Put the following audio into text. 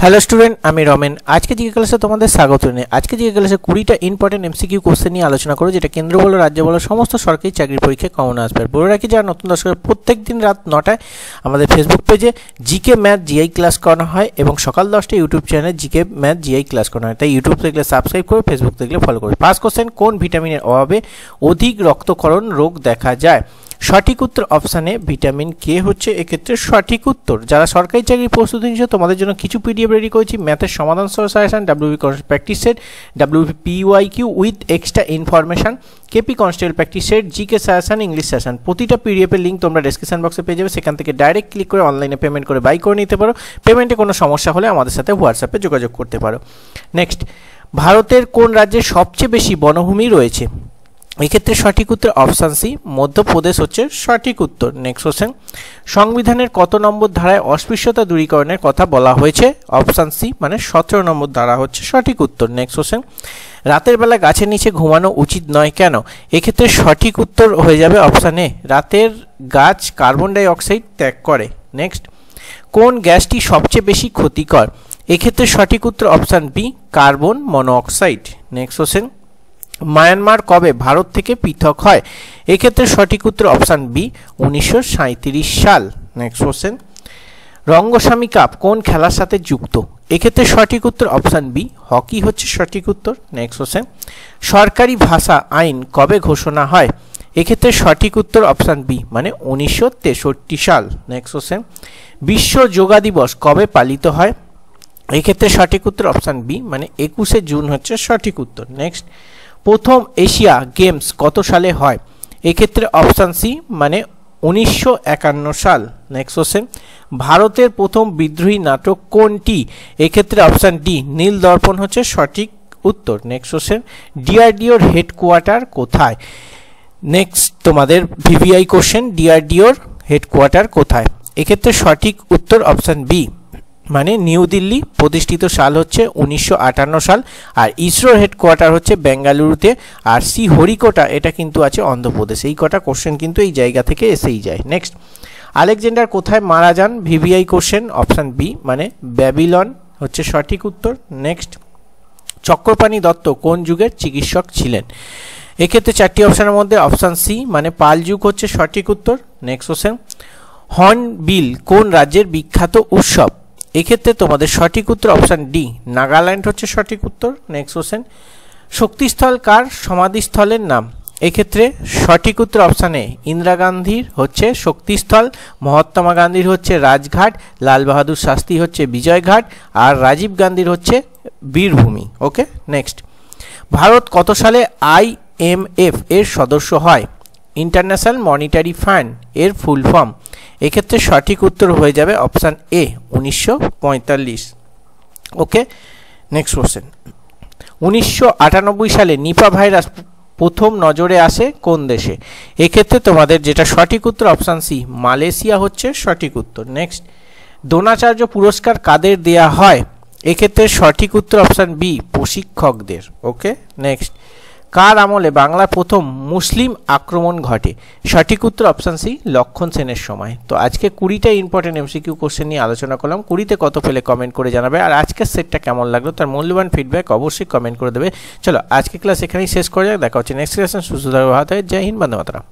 Hello student, আমি রমেন। আজকে GK ক্লাসে তোমাদের স্বাগত জানাই। আজকে জিকে ক্লাসে 20টা ইম্পর্টেন্ট এমসিকিউ কোশ্চেন নিয়ে আলোচনা করব, যেটা কেন্দ্র বলো রাজ্য বলো সমস্ত সরকারি চাকরির পরীক্ষায় কমন আসবে। বলে রাখি, যারা নতুন দর্শক, প্রত্যেক দিন রাত 9টায় আমাদের ফেসবুক পেজে জিকে ম্যাথ জিআই ক্লাস করানো হয় এবং সকাল 10টায় ইউটিউব চ্যানেলে জিকে ম্যাথ জিআই ক্লাস করানো হয়। তাই ইউটিউব দেখলে সাবস্ক্রাইব করে, ফেসবুক দেখলে ফলো করবে। ফার্স্ট কোশ্চেন, কোন ভিটামিনের অভাবে অধিক রক্তক্ষরণ রোগ দেখা যায়? সঠিক উত্তর অপশানে ভিটামিন কে হচ্ছে এক্ষেত্রে সঠিক উত্তর। যারা সরকারি চাকরির প্রস্তুতি নিচ্ছে, তোমাদের জন্য কিছু পিডিএফ রেডি করেছি। ম্যাথের সমাধান সহ suggestion, WB practice set, WB PYQ with extra information, KP constable practice set, GK suggestion, English suggestion. প্রতিটা পিডিএফের লিঙ্ক তোমরা ডেসক্রিপশন বক্সে পেয়ে যাবে। সেখান থেকে ডাইরেক্ট ক্লিক করে অনলাইনে পেমেন্ট করে বাই করে নিতে পারো। পেমেন্টে কোনো সমস্যা হলে আমাদের সাথে হোয়াটসঅ্যাপে যোগাযোগ করতে পারো। নেক্সট, ভারতের কোন রাজ্যে সবচেয়ে বেশি বনভূমি রয়েছে? এক্ষেত্রে সঠিক উত্তর অপশান সি, মধ্যপ্রদেশ হচ্ছে সঠিক উত্তর। নেক্সট কোশ্চেন, সংবিধানের কত নম্বর ধারায় অস্পৃশ্যতা দূরীকরণের কথা বলা হয়েছে? অপশান সি মানে 17 নম্বর ধারা হচ্ছে সঠিক উত্তর। নেক্সট কোশ্চেন, রাতের বেলা গাছের নিচে ঘুমানো উচিত নয় কেন? এক্ষেত্রে সঠিক উত্তর হয়ে যাবে অপশান এ, রাতের গাছ কার্বন ডাই অক্সাইড ত্যাগ করে। নেক্সট, কোন গ্যাসটি সবচেয়ে বেশি ক্ষতিকর? এক্ষেত্রে সঠিক উত্তর option B, carbon monoxide. Next question, Myanmar কবে ভারত থেকে পৃথক হয়? এক্ষেত্রে সঠিক উত্তর অপশান বি, 1937 সাল। নেক্সট কোশ্চেন, রঙ্গস্বামী কাপ কোন খেলার সাথে যুক্ত? এক্ষেত্রে সঠিক উত্তর অপশান বি, হকি হচ্ছে সঠিক উত্তর। নেক্সট কোশ্চেন, সরকারি ভাষা আইন কবে ঘোষণা হয়? এক্ষেত্রে সঠিক উত্তর অপশান বি মানে 1963 সাল। নেক্সট কোশ্চেন, বিশ্ব যোগা দিবস কবে পালিত হয়? এক্ষেত্রে সঠিক উত্তর অপশান বি মানে 21শে জুন হচ্ছে সঠিক উত্তর। নেক্সট, প্রথম এশিয়া গেমস কত সালে হয়? এক্ষেত্রে অপশান সি মানে 1951 সাল। নেক্সট কোশ্চেন, ভারতের প্রথম বিদ্রোহী নাটক কোনটি? এক্ষেত্রে অপশান ডি, নীল দর্পণ হচ্ছে সঠিক উত্তর। নেক্সট কোশ্চেন, ডিআরডিওর হেডকোয়ার্টার কোথায়? নেক্সট তোমাদের ভিভিআই কোশ্চেন, ডিআরডিওর হেডকোয়ার্টার কোথায়? এক্ষেত্রে সঠিক উত্তর অপশান বি মানে নিউ দিল্লি। প্রতিষ্ঠিত সাল হচ্ছে 1958 সাল। আর ইসরোর হেডকোয়ার্টার হচ্ছে বেঙ্গালুরুতে। আর শ্রীহরিকোটা এটা কিন্তু আছে অন্ধ্রপ্রদেশ। এই কটা কোশ্চেন কিন্তু এই জায়গা থেকে এসেই যায়। নেক্সট, আলেকজান্ডার কোথায় মারা যান? ভিভিআই কোশ্চেন, অপশান বি মানে ব্যাবিলন হচ্ছে সঠিক উত্তর। নেক্সট, চক্রপাণি দত্ত কোন যুগের চিকিৎসক ছিলেন? এক্ষেত্রে চারটি অপশানের মধ্যে অপশান সি মানে পাল যুগ হচ্ছে সঠিক উত্তর। নেক্সট কোশ্চেন, হর্নবিল কোন রাজ্যের বিখ্যাত উৎসব? এক্ষেত্রে তোমাদের সঠিক উত্তর অপশান ডি, নাগাল্যান্ড হচ্ছে সঠিক উত্তর। নেক্সট কোশ্চেন, শক্তিস্থল কার সমাধিস্থলের নাম? এক্ষেত্রে সঠিক উত্তর অপশান এ, ইন্দিরা গান্ধীর হচ্ছে শক্তিস্থল, মহাত্মা গান্ধীর হচ্ছে রাজঘাট, লাল বাহাদুর শাস্ত্রী হচ্ছে বিজয়ঘাট, আর রাজীব গান্ধীর হচ্ছে বীরভূমি। ওকে। নেক্সট, ভারত কত সালে IMF এর সদস্য হয়? ইন্টারন্যাশনাল মনিটারি ফান্ড এর ফুল ফর্ম? এক্ষেত্রে সঠিক উত্তর হয়ে যাবে option A, 1945। Okay. Next question, 1998 সালে নিপা ভাইরাস প্রথম নজরে আসে কোন দেশে? এক্ষেত্রে তোমাদের যেটা সঠিক উত্তর অপশান সি, মালয়েশিয়া হচ্ছে সঠিক উত্তর। নেক্সট, দ্রোণাচার্য পুরস্কার কাদের দেয়া হয়? এক্ষেত্রে সঠিক উত্তর অপশান বি, প্রশিক্ষকদের। ওকে। নেক্সট, কার আমলে বাংলার প্রথম মুসলিম আক্রমণ ঘটে? সঠিক উত্তর অপশান সি, লক্ষণ সেনের সময়। তো আজকে 20টা ইম্পর্টেন্ট এমসিকিউ কোশ্চেন নিয়ে আলোচনা করলাম। 20তে কত পেলে কমেন্ট করে জানাবে। আর আজকের সেটটা কেমন লাগলো তার মূল্যবান ফিডব্যাক অবশ্যই কমেন্ট করে দেবে। চলো আজকে ক্লাস এখানেই শেষ করা যাক। দেখা হচ্ছে নেক্সট ক্লাসে। সুস্থ থাকবে, ভালো থাকবে। জয় হিন্দ, বন্দে মাতরম।